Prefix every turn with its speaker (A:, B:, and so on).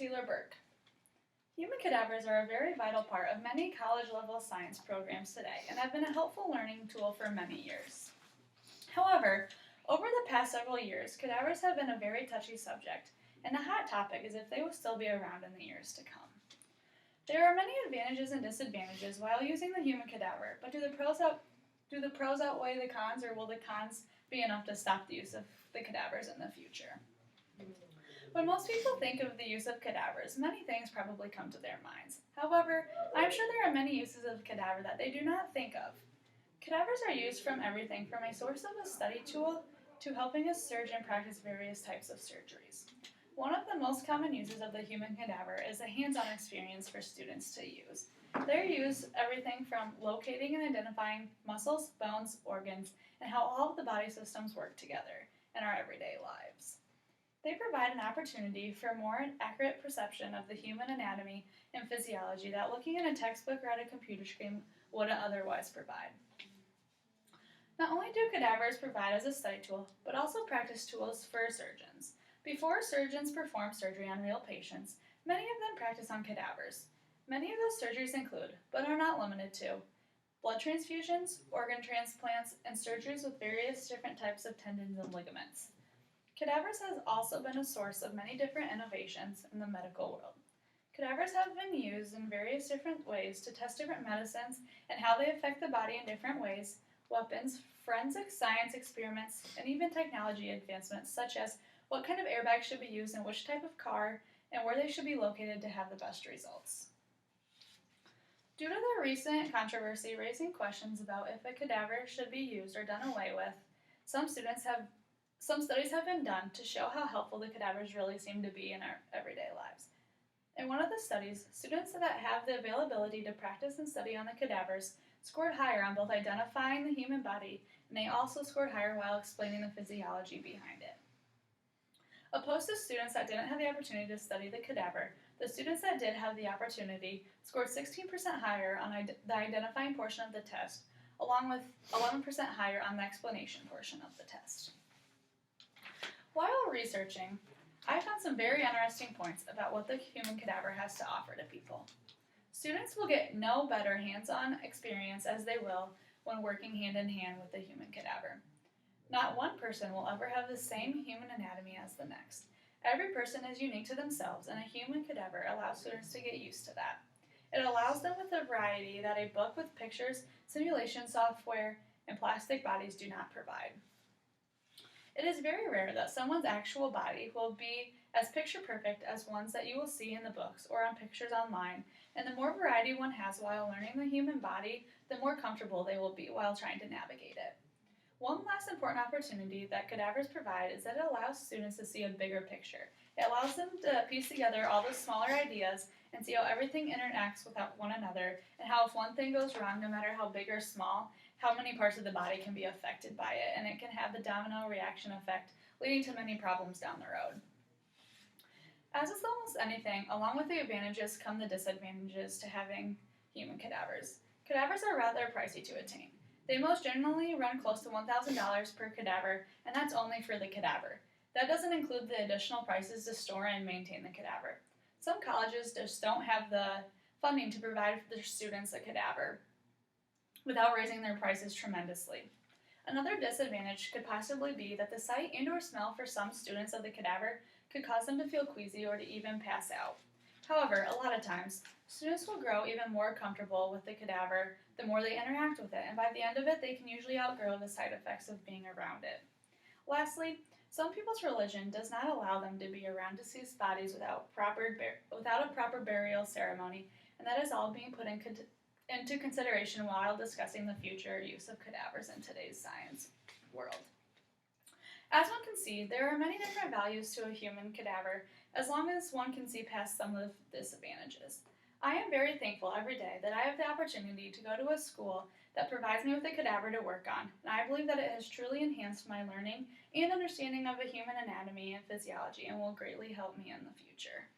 A: Taylor Burke. Human cadavers are a very vital part of many college-level science programs today and have been a helpful learning tool for many years. However, over the past several years, cadavers have been a very touchy subject, and a hot topic is if they will still be around in the years to come. There are many advantages and disadvantages while using the human cadaver, but do the pros outweigh the cons, or will the cons be enough to stop the use of the cadavers in the future? When most people think of the use of cadavers, many things probably come to their minds. However, I'm sure there are many uses of the cadaver that they do not think of. Cadavers are used from everything from a source of a study tool to helping a surgeon practice various types of surgeries. One of the most common uses of the human cadaver is a hands-on experience for students to use. They use everything from locating and identifying muscles, bones, organs, and how all of the body systems work together in our everyday lives. They provide an opportunity for more accurate perception of the human anatomy and physiology that looking at a textbook or at a computer screen wouldn't otherwise provide. Not only do cadavers provide as a study tool, but also practice tools for surgeons. Before surgeons perform surgery on real patients, many of them practice on cadavers. Many of those surgeries include, but are not limited to, blood transfusions, organ transplants, and surgeries with various different types of tendons and ligaments. Cadavers has also been a source of many different innovations in the medical world. Cadavers have been used in various different ways to test different medicines and how they affect the body in different ways, weapons, forensic science experiments, and even technology advancements such as what kind of airbag should be used in which type of car and where they should be located to have the best results. Due to the recent controversy raising questions about if a cadaver should be used or done away with, some studies have been done to show how helpful the cadavers really seem to be in our everyday lives. In one of the studies, students that have the availability to practice and study on the cadavers scored higher on both identifying the human body, and they also scored higher while explaining the physiology behind it. Opposed to students that didn't have the opportunity to study the cadaver, the students that did have the opportunity scored 16% higher on the identifying portion of the test, along with 11% higher on the explanation portion of the test. While researching, I found some very interesting points about what the human cadaver has to offer to people. Students will get no better hands-on experience as they will when working hand-in-hand with the human cadaver. Not one person will ever have the same human anatomy as the next. Every person is unique to themselves, and a human cadaver allows students to get used to that. It allows them with a variety that a book with pictures, simulation software, and plastic bodies do not provide. It is very rare that someone's actual body will be as picture-perfect as ones that you will see in the books or on pictures online, and the more variety one has while learning the human body, the more comfortable they will be while trying to navigate it. One last important opportunity that cadavers provide is that it allows students to see a bigger picture. It allows them to piece together all the smaller ideas and see how everything interacts with one another, and how if one thing goes wrong, no matter how big or small, how many parts of the body can be affected by it, and it can have the domino reaction effect, leading to many problems down the road. As with almost anything, along with the advantages come the disadvantages to having human cadavers. Cadavers are rather pricey to attain. They most generally run close to $1,000 per cadaver, and that's only for the cadaver. That doesn't include the additional prices to store and maintain the cadaver. Some colleges just don't have the funding to provide for their students a cadaver without raising their prices tremendously. Another disadvantage could possibly be that the sight and/or smell for some students of the cadaver could cause them to feel queasy or to even pass out. However, a lot of times, students will grow even more comfortable with the cadaver the more they interact with it, and by the end of it, they can usually outgrow the side effects of being around it. Lastly, some people's religion does not allow them to be around deceased bodies without a proper burial ceremony, and that is all being put into consideration while discussing the future use of cadavers in today's science world. As one can see, there are many different values to a human cadaver, as long as one can see past some of the disadvantages. I am very thankful every day that I have the opportunity to go to a school that provides me with a cadaver to work on, and I believe that it has truly enhanced my learning and understanding of the human anatomy and physiology and will greatly help me in the future.